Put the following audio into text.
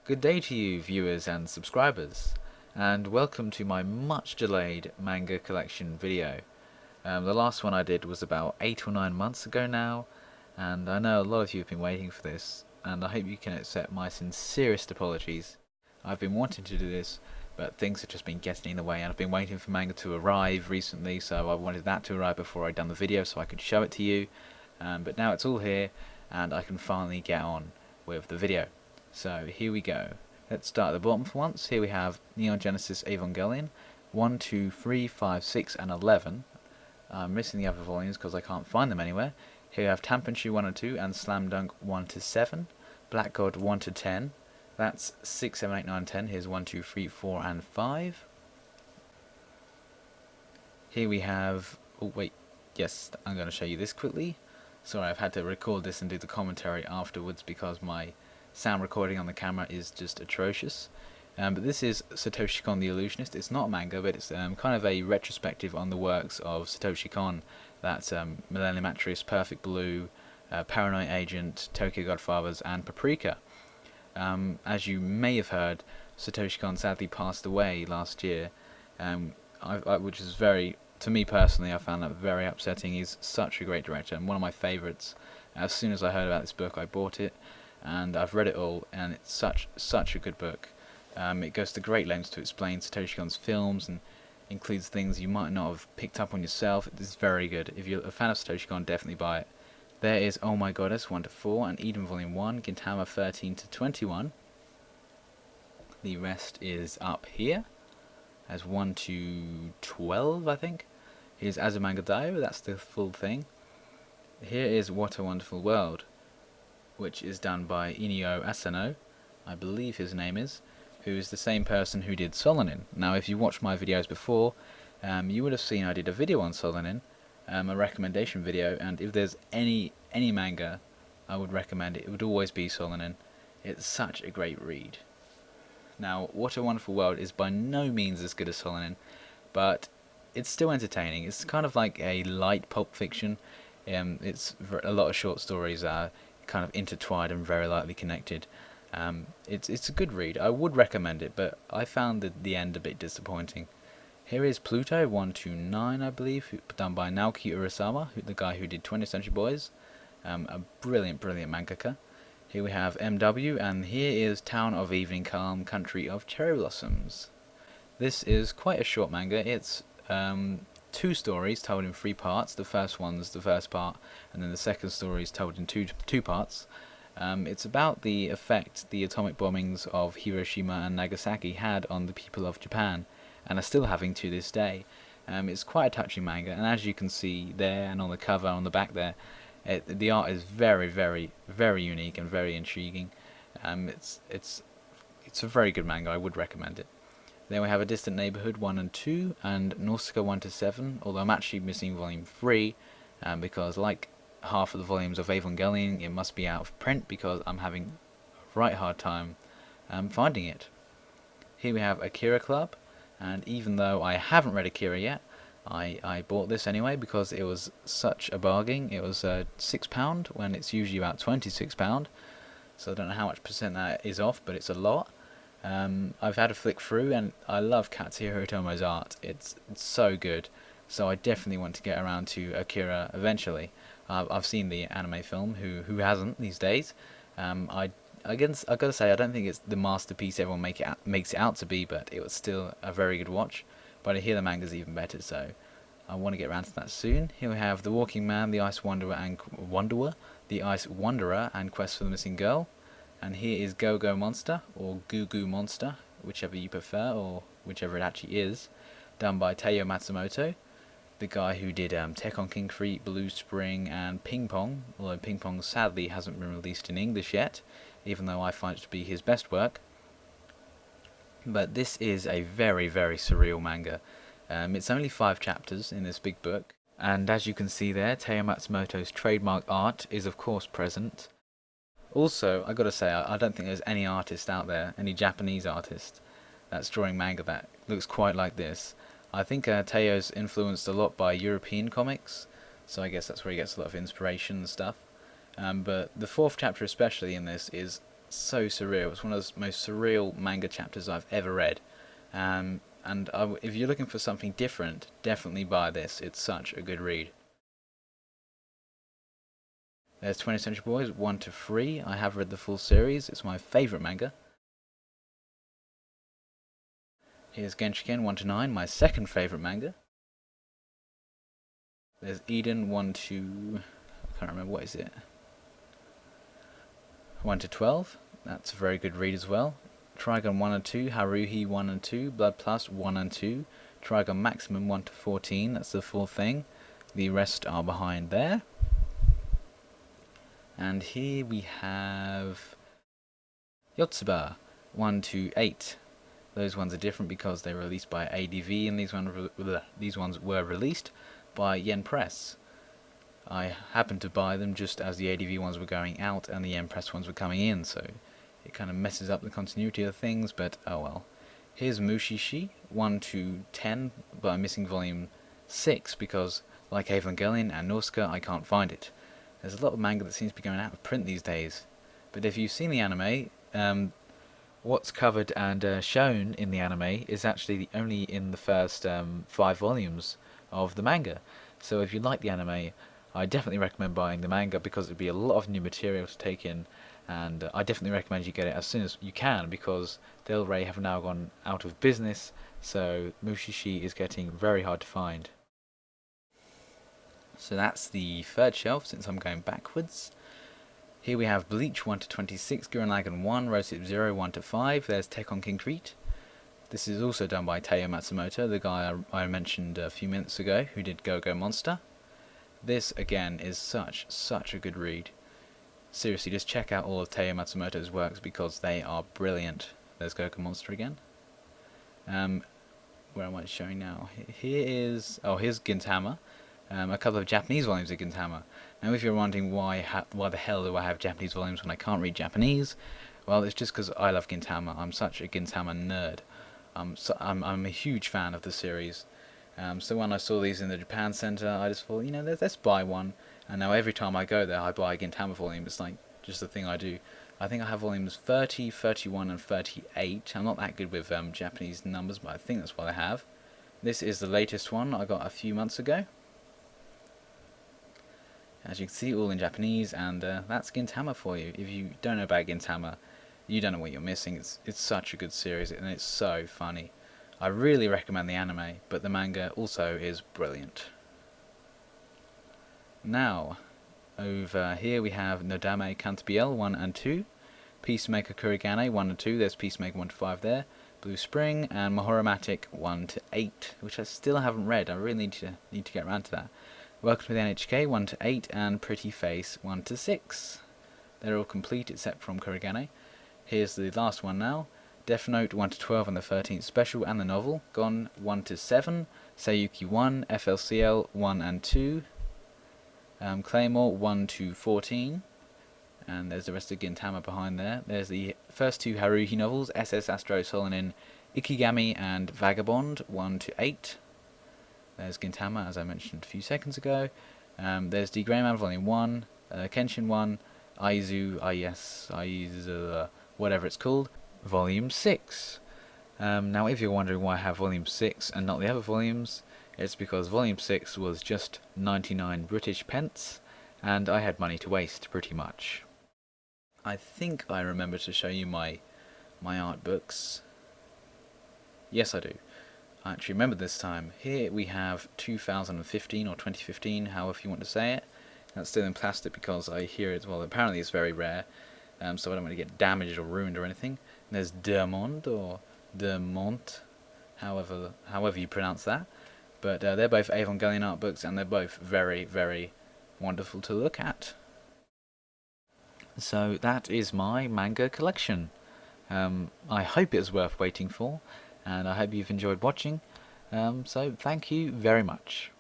Good day to you, viewers and subscribers, and welcome to my much delayed manga collection video. The last one I did was about 8 or 9 months ago now, and I know a lot of you have been waiting for this, and I hope you can accept my sincerest apologies. I've been wanting to do this, but things have just been getting in the way, and I've been waiting for manga to arrive recently, so I wanted that to arrive before I'd done the video so I could show it to you. But now it's all here, and I can finally get on with the video. So here we go. Let's start at the bottom for once. Here we have Neon Genesis Evangelion 1, 2, 3, 5, 6 and 11. I'm missing the other volumes because I can't find them anywhere. Here we have Tanpenshu 1 and 2 and Slam Dunk 1 to 7. Black God 1 to 10. That's 6, 7, 8, 9, 10. Here's 1, 2, 3, 4 and 5. Here we have... oh wait, yes, I'm going to show you this quickly. Sorry, I've had to record this and do the commentary afterwards because my sound recording on the camera is just atrocious. But this is Satoshi Kon the Illusionist. It's not a manga, but it's kind of a retrospective on the works of Satoshi Kon. That's Millennium Actress, Perfect Blue, Paranoid Agent, Tokyo Godfathers and Paprika. As you may have heard, Satoshi Kon sadly passed away last year, which is very, to me personally, I found that very upsetting. He's such a great director and one of my favourites. As soon as I heard about this book, I bought it. And I've read it all, and it's such a good book. It goes to great lengths to explain Satoshi Kon's films and includes things you might not have picked up on yourself. It is very good. If you're a fan of Satoshi Kon, definitely buy it. There is Oh My Goddess 1 to 4 and Eden Volume 1, Gintama 13 to 21. The rest is up here as 1 to 12, I think. Here's Azumanga Daioh, that's the full thing. Here is What a Wonderful World, which is done by Inio Asano, I believe his name is, who is the same person who did Solanin. Now, if you watched my videos before, you would have seen I did a video on Solanin, a recommendation video, and if there's any manga I would recommend, it would always be Solanin. It's such a great read. Now, What a Wonderful World is by no means as good as Solanin, but it's still entertaining. It's kind of like a light pulp fiction. It's a lot of short stories are kind of intertwined and very lightly connected. It's a good read. I would recommend it, but I found the end a bit disappointing. Here is Pluto 1 to 9, I believe, done by Naoki Urasawa, the guy who did 20th Century Boys. A brilliant mangaka. Here we have MW, and here is Town of Evening Calm, Country of Cherry Blossoms. This is quite a short manga. It's 2 stories told in 3 parts. The first one's the first part, and then the second story is told in two parts. It's about the effect the atomic bombings of Hiroshima and Nagasaki had on the people of Japan, and are still having to this day. It's quite a touching manga, and as you can see there and on the cover on the back there, the art is very unique and very intriguing. It's a very good manga. I would recommend it. Then we have A Distant Neighbourhood 1 and 2, and Nausicaa 1 to 7, although I'm actually missing Volume 3, because like half of the volumes of Evangelion, it must be out of print, because I'm having a right hard time finding it. Here we have Akira Club, and even though I haven't read Akira yet, I bought this anyway, because it was such a bargain. It was £6, when it's usually about £26, so I don't know how much percent that is off, but it's a lot. I've had a flick through, and I love Katsuhiro Otomo's art. It's so good, so I definitely want to get around to Akira eventually. I've seen the anime film. Who hasn't these days? I gotta say, I don't think it's the masterpiece everyone makes it out to be, but it was still a very good watch. But I hear the manga's even better, so I want to get around to that soon. Here we have The Walking Man, The Ice Wanderer and Quest for the Missing Girl. And here is Go Go Monster, or Goo Goo Monster, whichever you prefer, or whichever it actually is, done by Taiyo Matsumoto, the guy who did Tekken King Free, Blue Spring, and Ping Pong, although Ping Pong sadly hasn't been released in English yet, even though I find it to be his best work. But this is a very surreal manga. It's only 5 chapters in this big book, and as you can see there, Taiyo Matsumoto's trademark art is of course present. Also, I gotta say, I don't think there's any artist out there, any Japanese artist, that's drawing manga that looks quite like this. I think Taiyo's influenced a lot by European comics, so I guess that's where he gets a lot of inspiration and stuff. But the 4th chapter especially in this is so surreal. It's one of the most surreal manga chapters I've ever read. If you're looking for something different, definitely buy this. It's such a good read. There's 20th Century Boys 1 to 3. I have read the full series. It's my favourite manga. Here's Genshiken 1 to 9, my second favourite manga. There's Eden 1 to... I can't remember, what is it? 1 to 12. That's a very good read as well. Trigun 1 and 2, Haruhi 1 and 2, Blood Plus 1 and 2, Trigun Maximum 1 to 14, that's the full thing. The rest are behind there. And here we have Yotsuba 1 to 8. Those ones are different because they were released by ADV, and these ones were released by Yen Press. I happened to buy them just as the ADV ones were going out and the Yen Press ones were coming in, so it kind of messes up the continuity of things, but oh well. Here's Mushishi 1 to 10, but I'm missing volume 6 because, like Evangelion and Nausicaa, I can't find it. There's a lot of manga that seems to be going out of print these days, but if you've seen the anime, what's covered and shown in the anime is actually only in the first 5 volumes of the manga. So if you like the anime, I definitely recommend buying the manga because it'd be a lot of new material to take in, and I definitely recommend you get it as soon as you can because Del Rey have now gone out of business, so Mushishi is getting very hard to find. So that's the third shelf since I'm going backwards. Here we have Bleach 1 to 26, Gurren Lagann 1, Rosehip 0 1 to 5, there's Tek on Concrete. This is also done by Taiyo Matsumoto, the guy I mentioned a few minutes ago who did Go Go Monster. This again is such a good read. Seriously, just check out all of Taiyo Matsumoto's works because they are brilliant. There's Go Go Monster again. Where am I showing now? Here's Gintama. A couple of Japanese volumes of Gintama. Now if you're wondering why the hell do I have Japanese volumes when I can't read Japanese, well, it's just because I love Gintama. I'm such a Gintama nerd. I'm a huge fan of the series. So when I saw these in the Japan Center, I just thought, let's buy one. And now every time I go there, I buy a Gintama volume. It's like just the thing I do. I think I have volumes 30, 31, and 38. I'm not that good with Japanese numbers, but I think that's what I have. This is the latest one I got a few months ago. As you can see, all in Japanese, and that's Gintama for you. If you don't know about Gintama, you don't know what you're missing. It's such a good series, and it's so funny. I really recommend the anime, but the manga also is brilliant. Now, over here we have Nodame Cantabile 1 and 2, Peacemaker Kurigane 1 and 2, there's Peacemaker 1 to 5 there, Blue Spring, and Mahoramatic 1 to 8, which I still haven't read. I really need to get around to that. Welcome to the NHK 1 to 8, and Pretty Face 1 to 6. They're all complete except from Kurigane. Here's the last one now. Death Note 1 to 12 and the 13th special and the novel. Gon 1 to 7. Sayuki 1, FLCL 1 and 2. Claymore 1 to 14. And there's the rest of Gintama behind there. There's the first 2 Haruhi novels, SS Astro Solanin Ikigami and Vagabond 1 to 8. There's Gintama, as I mentioned a few seconds ago. There's D.Gray-Man Volume 1, Kenshin 1, Aizu, whatever it's called, Volume 6. Now if you're wondering why I have Volume 6 and not the other volumes, it's because Volume 6 was just 99 British pence, and I had money to waste, pretty much. I think I remember to show you my art books. Yes, I do. I actually remember this time. Here we have 2015 or 2015, however you want to say it. That's still in plastic because I hear it, well, apparently it's very rare, so I don't want to get damaged or ruined or anything. And there's De Monde or De Mont, however you pronounce that. But they're both Evangelion art books, and they're both very, very wonderful to look at. So that is my manga collection. I hope it's worth waiting for, and I hope you've enjoyed watching. So thank you very much.